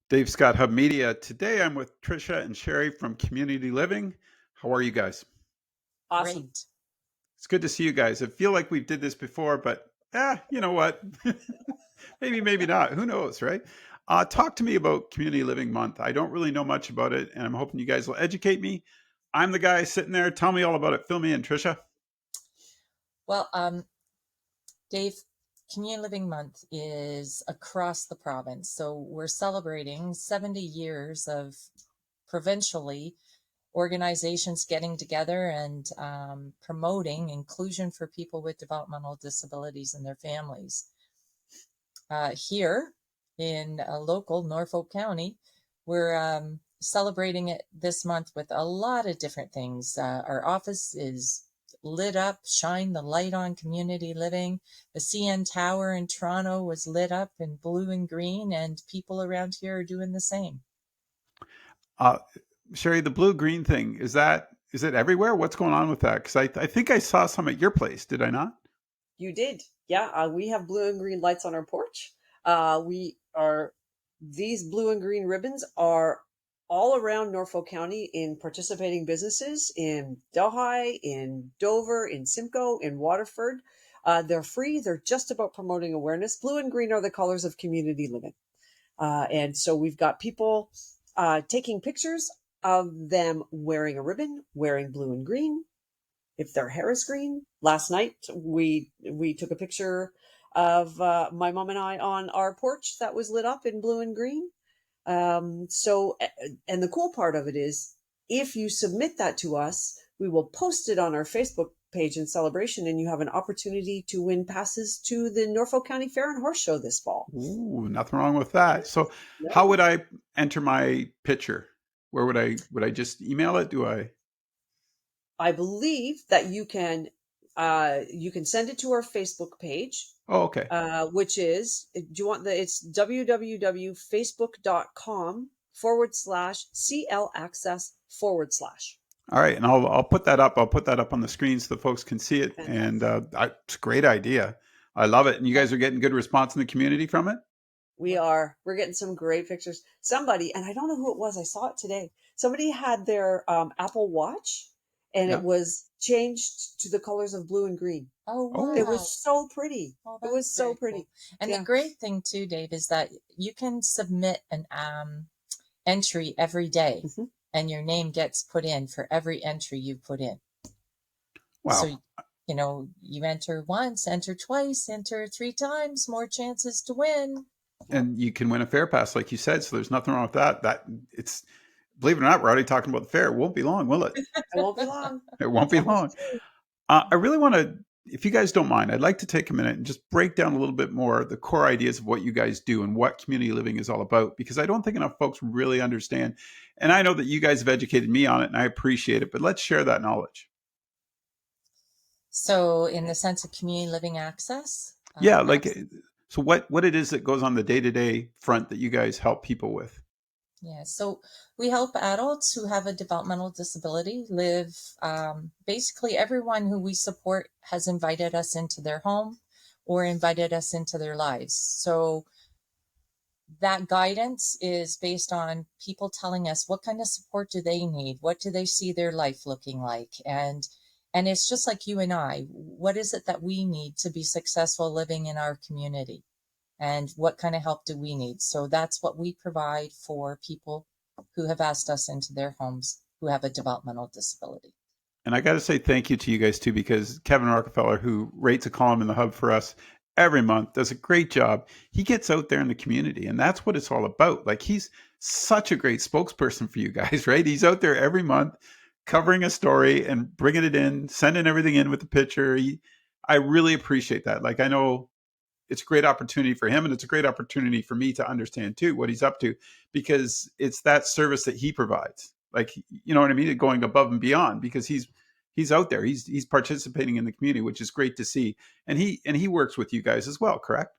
Dave Scott, Hub Media. Today I'm with Trisha and Sherry from Community Living. How are you guys? Awesome. Great. It's good to see you guys. I feel like we did this before, but you know what? maybe not. Who knows, right? Talk to me about Community Living Month. I don't really know much about it, and I'm hoping you guys will educate me. I'm the guy sitting there. Tell me all about it. Fill me in, Trisha. Well, Dave, Community Living Month is across the province. So we're celebrating 70 years of provincially organizations getting together and promoting inclusion for people with developmental disabilities and their families. Here in local Norfolk County, we're celebrating it this month with a lot of different things. Our office is lit up, shine the light on community living. The CN Tower in Toronto was lit up in blue and green, and people around here are doing the same. Uh, Sherry, the blue green thing is it everywhere? What's going on with that? Because I think I saw some at your place. Did I not? You did. Yeah, we have blue and green lights on our porch. We are These blue and green ribbons are all around Norfolk County in participating businesses in Delhi, in Dover, in Simcoe, in Waterford. They're free. They're just about promoting awareness. Blue and green are the colors of community living. And so we've got people taking pictures of them wearing a ribbon, wearing blue and green, if their hair is green. Last night we took a picture of my mom and I on our porch that was lit up in blue and green. And the cool part of it is, if you submit that to us, we will post it on our Facebook page in celebration, and you have an opportunity to win passes to the Norfolk County Fair and Horse Show this fall. Ooh, nothing wrong with that. So, how No. would I enter my picture? Where would I just email it? Do I? I believe that you can send it to our Facebook page, Oh, okay. which is, do you want it's www.facebook.com/CL access/. All right, and I'll put that up. I'll put that up on the screen so the folks can see it. And Fantastic. it's a great idea. I love it. And you guys are getting good response in the community from it. We're getting some great pictures. Somebody, and I don't know who it was, I saw it today. Somebody had their Apple Watch, and it Yeah. was changed to the colors of blue and green. Oh, It Oh, wow. was so pretty. Oh, It was that's so very cool. pretty. And the Yeah. great thing too, Dave, is that you can submit an entry every day, Mhm. and your name gets put in for every entry you put in. wow. So, you enter once, enter twice, enter three times, more chances to win. And you can win a fair pass, like you said. So there's nothing wrong with that. It's believe it or not, we're already talking about the fair. It won't be long, will it? It won't be long. It won't It's be almost long. true. I really want to, if you guys don't mind, I'd like to take a minute and just break down a little bit more the core ideas of what you guys do and what community living is all about, because I don't think enough folks really understand. And I know that you guys have educated me on it and I appreciate it, but let's share that knowledge. So, in the sense of community living access, Yeah, so what it is that goes on the day-to-day front that you guys help people with. yeah. So we help adults who have a developmental disability live. Basically, everyone who we support has invited us into their home or invited us into their lives. So that guidance is based on people telling us what kind of support do they need, what do they see their life looking like, and it's just like you and I. What is it that we need to be successful living in our community? And what kind of help do we need? So that's what we provide for people who have asked us into their homes who have a developmental disability. And I got to say thank you to you guys too, because Kevin Rockefeller, who rates a column in the Hub for us every month, does a great job. He gets out there in the community, and that's what it's all about. Like, he's such a great spokesperson for you guys, right? He's out there every month covering a story and bringing it in, sending everything in with the picture. I really appreciate that. Like, I know it's a great opportunity for him, and it's a great opportunity for me to understand too what he's up to, because it's that service that he provides. Like, you know what I mean? Going above and beyond, because he's out there. He's participating in the community, which is great to see. And he works with you guys as well, correct?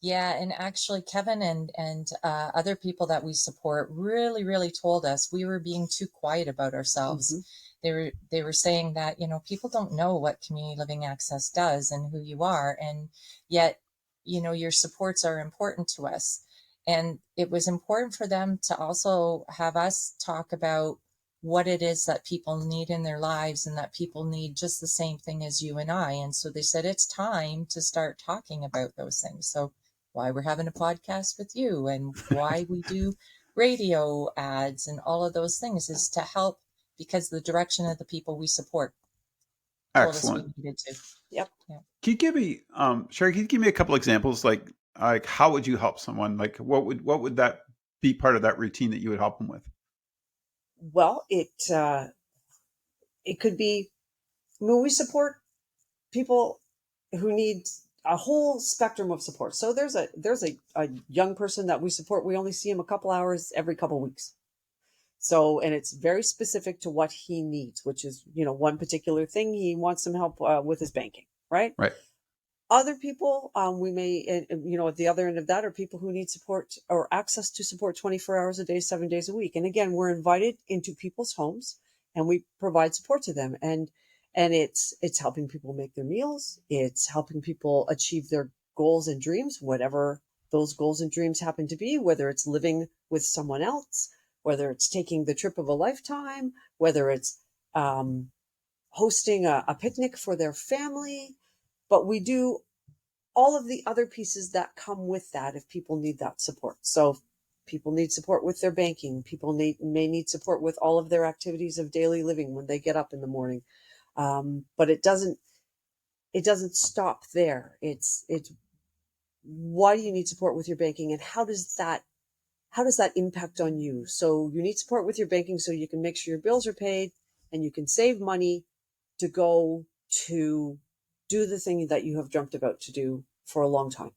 Yeah, and actually, Kevin and other people that we support really told us we were being too quiet about ourselves. Hmm. They were saying that people don't know what community living access does and who you are, and yet your supports are important to us. And it was important for them to also have us talk about what it is that people need in their lives, and that people need just the same thing as you and I. And so they said, it's time to start talking about those things. So why we're having a podcast with you, and why we do radio ads and all of those things, is to help, because the direction of the people we support told us we Excellent. needed to. Yep. Yeah. Can you give me, Sherry? Can you give me a couple examples? Like how would you help someone? Like what would that be part of that routine that you would help them with? Well, it could be. I mean, we support people who need a whole spectrum of support. So there's a young person that we support. We only see him a couple hours every couple weeks. So, and it's very specific to what he needs, which is, one particular thing. He wants some help with his banking, right? Right. Other people, we may, at the other end of that are people who need support or access to support 24 hours a day, 7 days a week. And again, we're invited into people's homes and we provide support to them. And it's helping people make their meals. It's helping people achieve their goals and dreams, whatever those goals and dreams happen to be, whether it's living with someone else, whether it's taking the trip of a lifetime, whether it's hosting a picnic for their family. But we do all of the other pieces that come with that if people need that support. So if people need support with their banking, people may need support with all of their activities of daily living when they get up in the morning. But it doesn't stop there. It's why do you need support with your banking, and how does that impact on you? So you need support with your banking so you can make sure your bills are paid and you can save money to go to do the thing that you have dreamt about to do for a long time.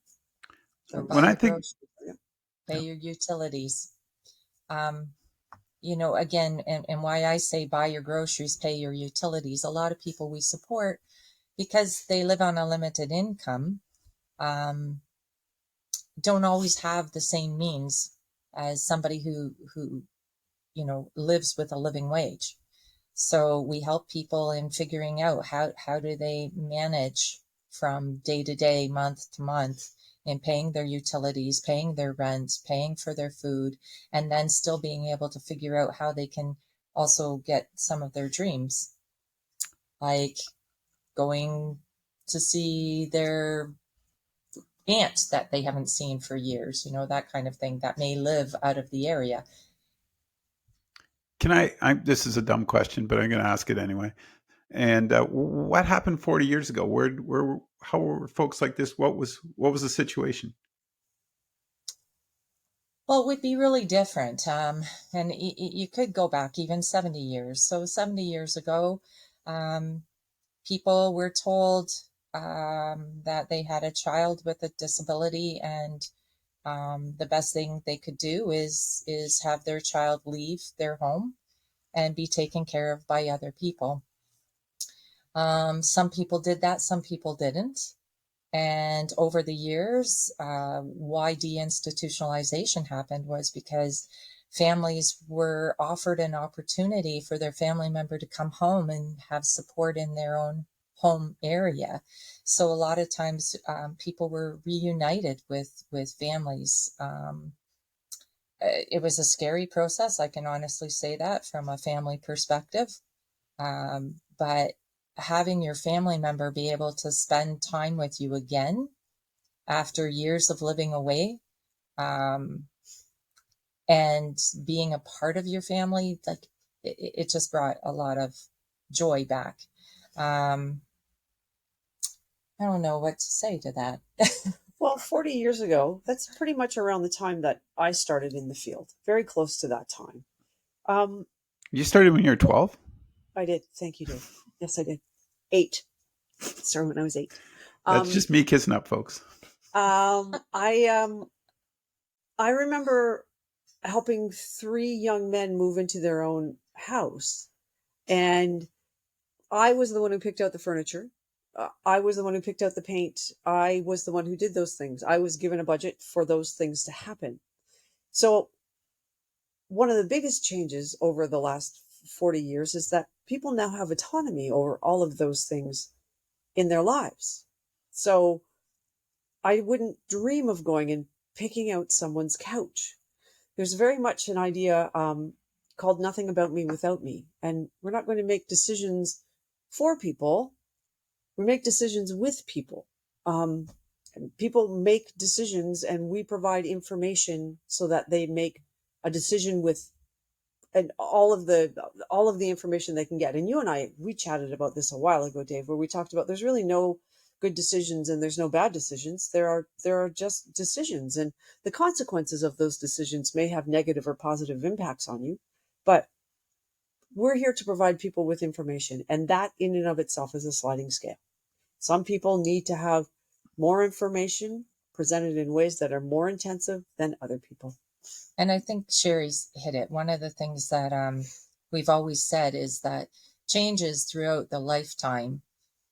Or So, buy When I your think, groceries, pay your utilities. Again, and why I say buy your groceries, pay your utilities. A lot of people we support, because they live on a limited income, don't always have the same means as somebody who lives with a living wage. So we help people in figuring out how do they manage from day to day, month to month, in paying their utilities, paying their rent, paying for their food, and then still being able to figure out how they can also get some of their dreams, like going to see their aunt that they haven't seen for years, that kind of thing, that may live out of the area. can this is a dumb question, but I'm going to ask it anyway. And what happened 40 years ago? How were folks like this? What was the situation? Well, it would be really different. And you could go back even 70 years. So 70 years ago, um, people were told that they had a child with a disability, and the best thing they could do is have their child leave their home and be taken care of by other people. Some people did that, some people didn't. And over the years, why deinstitutionalization happened was because families were offered an opportunity for their family member to come home and have support in their own home area. So a lot of times people were reunited with families. It was a scary process. I can honestly say that from a family perspective. But having your family member be able to spend time with you again after years of living away, and being a part of your family, like it just brought a lot of joy back. I don't know what to say to that. well, 40 years ago, that's pretty much around the time that I started in the field, very close to that time. You started when you were 12? I did. Thank you, Dave. Yes, I did. 8. Started when I was 8. That's just me kissing up, folks. I remember helping 3 young men move into their own house, and I was the one who picked out the furniture. I was the one who picked out the paint. I was the one who did those things. I was given a budget for those things to happen. So one of the biggest changes over the last 40 years is that people now have autonomy over all of those things in their lives. So I wouldn't dream of going and picking out someone's couch. There's very much an idea called nothing about me without me. And we're not going to make decisions for people. We make decisions with people. And people make decisions and we provide information so that they make a decision with and all of the information they can get. And you and I, we chatted about this a while ago, Dave, where we talked about there's really no good decisions and there's no bad decisions. There are just decisions, and the consequences of those decisions may have negative or positive impacts on you. But we're here to provide people with information, and that in and of itself is a sliding scale. Some people need to have more information presented in ways that are more intensive than other people. And I think Sherry's hit it. One of the things that we've always said is that changes throughout the lifetime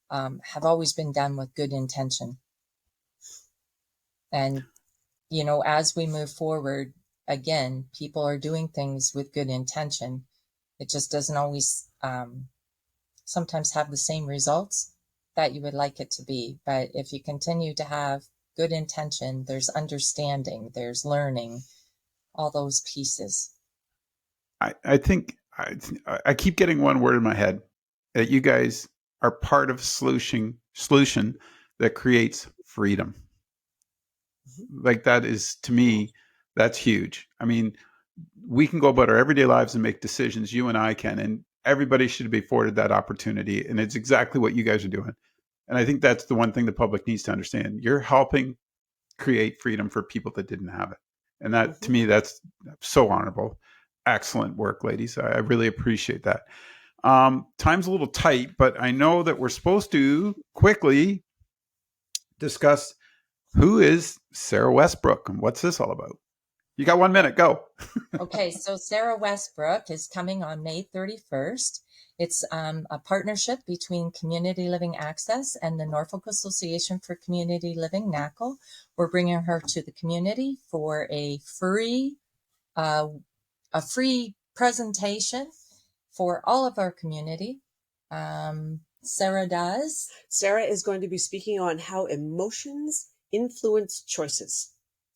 have always been done with good intention. And, you know, as we move forward, again, people are doing things with good intention. It just doesn't always sometimes have the same results that you would like it to be. But if you continue to have good intention, there's understanding, there's learning, all those pieces. I think I keep getting one word in my head, that you guys are part of solution that creates freedom. Like, that is, to me, that's huge. I mean, we can go about our everyday lives and make decisions, you and I can, and everybody should be afforded that opportunity. And it's exactly what you guys are doing. And I think that's the one thing the public needs to understand. You're helping create freedom for people that didn't have it. And that, to me, that's so honorable. Excellent work, ladies. I really appreciate that. Time's a little tight, but I know that we're supposed to quickly discuss who is Sarah Westbrook and what's this all about. You got 1 minute, go. Okay, so Sarah Westbrook is coming on May 31st. It's a partnership between Community Living Access and the Norfolk Association for Community Living, NACL. We're bringing her to the community for a free presentation for all of our community. Sarah does. Sarah is going to be speaking on how emotions influence choices.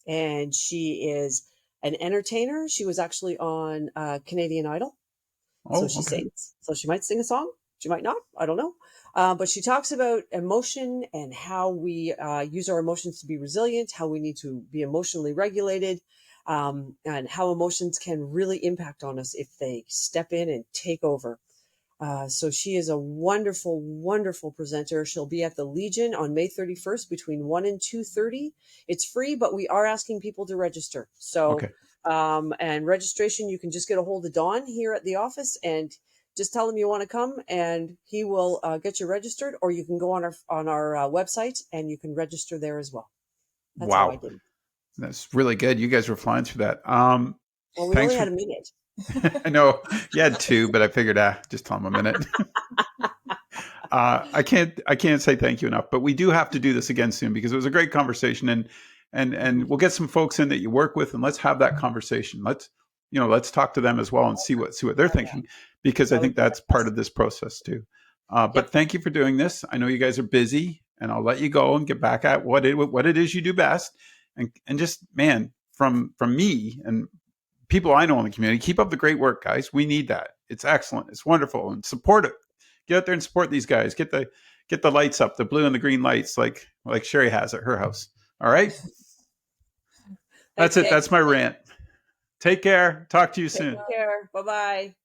And she is an entertainer. She was actually on Canadian Idol. So she sings. So she might sing a song. She might not. I don't know. But she talks about emotion and how we use our emotions to be resilient, how we need to be emotionally regulated, and how emotions can really impact on us if they step in and take over. So she is a wonderful, wonderful presenter. She'll be at the Legion on May 31st between 1 and 2:30. It's free, but we are asking people to register. So, and registration, you can just get a hold of Don here at the office and just tell him you want to come, and he will get you registered. Or you can go on our website and you can register there as well. That's how I did. That's really good. You guys were flying through that. Well, we only had a minute. I know you had 2, but I figured, just tell them a minute. I can't say thank you enough, but we do have to do this again soon because it was a great conversation, and we'll get some folks in that you work with, and let's have that conversation. Let's talk to them as well and see what they're thinking, because I think that's part of this process too. But thank you for doing this. I know you guys are busy, and I'll let you go and get back at what it is you do best, and just, man, from me and people I know in the community, keep up the great work, guys. We need that. It's excellent. It's wonderful, and support it. Get out there and support these guys. Get the lights up, the blue and the green lights, like Sherry has at her house. All right. That's it. That's my rant. Take care. Talk to you soon. Take care. Bye-bye.